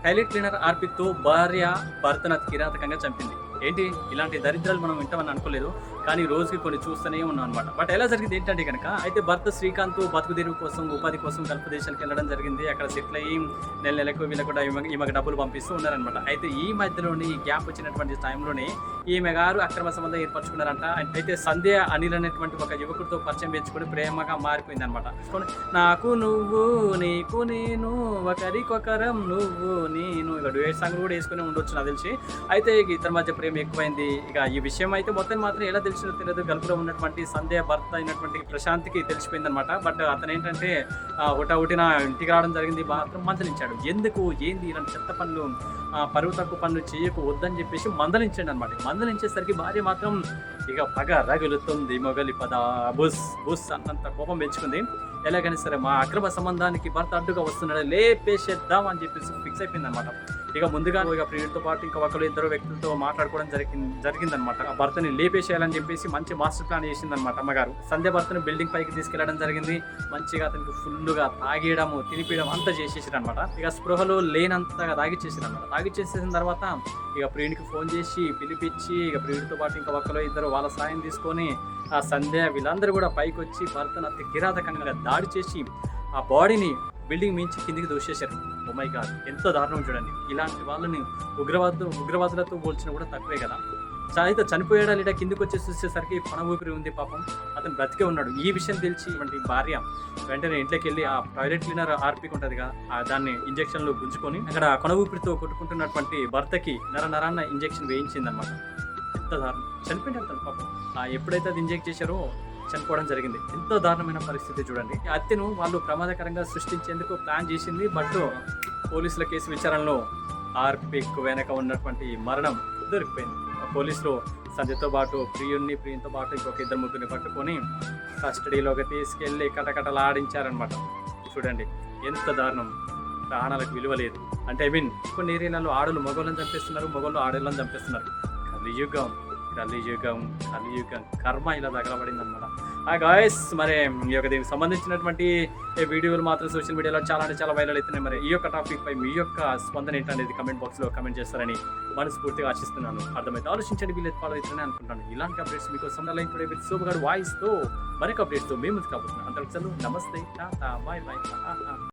Toilet cleaner ఆర్పితో భార్య భర్తను అతి కిరాతకంగా చంపింది. ఏంటి ఇలాంటి దరిద్రాలు మనం వింటామని అనుకోలేదు. కానీ రోజుకి కొన్ని చూస్తూనే ఉన్నాం అనమాట. బట్ ఎలా జరిగింది ఏంటంటే గనక అయితే భర్త శ్రీకాంత్ బతుకుదెరువు కోసం, ఉపాధి కోసం గల్ఫ్ దేశానికి వెళ్ళడం జరిగింది. అక్కడ సెటిల్ అయ్యి నెలకు వీళ్ళకు కూడా ఈమెకు డబ్బులు పంపిస్తూ ఉన్నారనమాట. అయితే ఈ మధ్యలోనే ఈ గ్యాప్ వచ్చినటువంటి టైంలోనే ఈమె గారు అక్రమ సంబంధం ఏర్పరచుకున్నారంట. అయితే సంధ్య అనిల్ అనేటువంటి ఒక యువకుడితో పరిచయం పెంచుకొని ప్రేమగా మారిపోయింది అనమాట. నాకు నువ్వు నీకు నేను ఒకరికొకరం నువ్వు నేను ఇక డ్యూయట్ సాంగ్ కూడా వేసుకుని ఉండొచ్చు నాకు తెలిసి. అయితే ఇద్దరి మధ్య ప్రేమ ఎక్కువైంది. ఇక ఈ విషయం అయితే మొత్తం మాత్రం ఎలా తెలిసిందో తెలియదు. గల్ఫ్లో ఉన్నటువంటి సంధ్య భర్త అయినటువంటి ప్రశాంత్కి తెలిసిపోయింది అనమాట. బట్ అతను ఏంటంటే ఒకటిన ఇంటికి రావడం జరిగింది. మాత్రం మందలించాడు. ఎందుకు ఏంది ఇలాంటి చెత్త పనులు, పరువు తక్కువ పనులు చేయకు వద్దని చెప్పేసి మందలించాడు అనమాట. మందలించేసరికి భార్య మాత్రం ఇక పగ రగులుతుంది మొగలి పద బుస్ బుస్ అన్నంత కోపం పెంచుకుంది. ఎలాగైనా సరే మా అక్రమ సంబంధానికి భర్త అడ్డుగా వస్తున్నాడు, లేపేసేద్దాం అని చెప్పేసి ఫిక్స్ అయిపోయింది అనమాట. ఇక ముందుగా ప్రియుడితో పాటు ఇంకా ఒకరు ఇద్దరు వ్యక్తులతో మాట్లాడుకోవడం జరిగిందనమాట. ఆ భర్తని లేపేసేయాలని చెప్పేసి మంచి మాస్టర్ ప్లాన్ చేసిందనమాట అమ్మగారు. సంధ్య భర్తను బిల్డింగ్ పైకి తీసుకెళ్లడం జరిగింది. మంచిగా అతనికి ఫుల్గా తాగేయడము, తినిపించడం అంతా చేసేసారు అనమాట. ఇక స్పృహలో లేనంతగా తాగిచ్చేసారు అనమాట. తాగిచ్చేసిన తర్వాత ఇక ప్రియుడికి ఫోన్ చేసి పిలిపించి ఇక ప్రియుడితో పాటు ఇంకా ఒకరు ఇద్దరు వాళ్ళ సాయం తీసుకొని ఆ సంధ్య వీళ్ళందరూ కూడా పైకి వచ్చి భర్తను అతి కిరాతకంగా దాడి చేసి ఆ బాడీని బిల్డింగ్ మించి కిందికి దూసేశారు. ఓ మై గాడ్, ఎంతో దారుణం చూడండి. ఇలాంటి వాళ్ళని ఉగ్రవాదులతో పోల్చిన కూడా తక్కువే కదా. అయితే చనిపోయాడా లేదా కిందికి వచ్చి చూసేసరికి కొన ఊపిరి ఉంది పాపం, అతను బ్రతికే ఉన్నాడు. ఈ విషయం తెలిసి భార్య వెంటనే ఇంట్లోకి వెళ్ళి ఆ టాయిలెట్ క్లీనర్ ఆర్పిక్ ఉంటుంది కదా, దాన్ని ఇంజక్షన్లు గుంజుకొని అక్కడ కొన ఊపిరితో కొట్టుకుంటున్నటువంటి భర్తకి నరాన్న ఇంజక్షన్ వేయించింది అనమాట. ఎంత దారుణం, చనిపోయాడు అతను పాపం. ఎప్పుడైతే అది ఇంజెక్ట్ చేశారో చనిపోవడం జరిగింది. ఎంతో దారుణమైన పరిస్థితి చూడండి. ఈ హత్యను వాళ్ళు ప్రమాదకరంగా సృష్టించేందుకు ప్లాన్ చేసింది. బట్ పోలీసుల కేసు విచారణలో ఆర్పిక్ వెనక ఉన్నటువంటి మరణం దొరికిపోయింది. పోలీసులు సంధ్యతో పాటు ప్రియునితో పాటు ఇంకొక ఇద్దరు ముగ్గురిని పట్టుకొని కస్టడీలోకి తీసుకెళ్ళి కటకటలాడించారనమాట. చూడండి ఎంత దారుణం, ప్రాణాలకు విలువ లేదు. అంటే కొన్ని ఏరియాలలో ఆడలు మగవాళ్ళని చంపేస్తున్నారు, మగవాళ్ళు ఆడవాళ్ళని చంపేస్తున్నారు. కలియుగం కర్మ ఇలా తగలబడింది అనమాట. గాయస్ మరి ఈ యొక్క దీనికి సంబంధించినటువంటి వీడియోలు మాత్రం సోషల్ మీడియాలో చాలా అంటే చాలా వైరల్ అవుతున్నాయి. మరి ఈ యొక్క టాపిక్ పై మీ యొక్క స్పందన ఏంటనేది కమెంట్ బాక్స్లో కమెంట్ చేస్తారని మనస్ఫూర్తిగా ఆశిస్తున్నాను. అర్థమైతే ఆలోచించండి, వీళ్ళు ఫాలో అవుతుందని అనుకుంటాను. ఇలాంటి అప్డేట్స్ మీకోసం ఇప్పుడు విత్ సూపర్ గాడ్ వాయిస్తో మరొక అప్డేట్స్తో మేము కాబోతున్నాం. అంతవరకు నమస్తే, టాటా, బాయ్ బాయ్.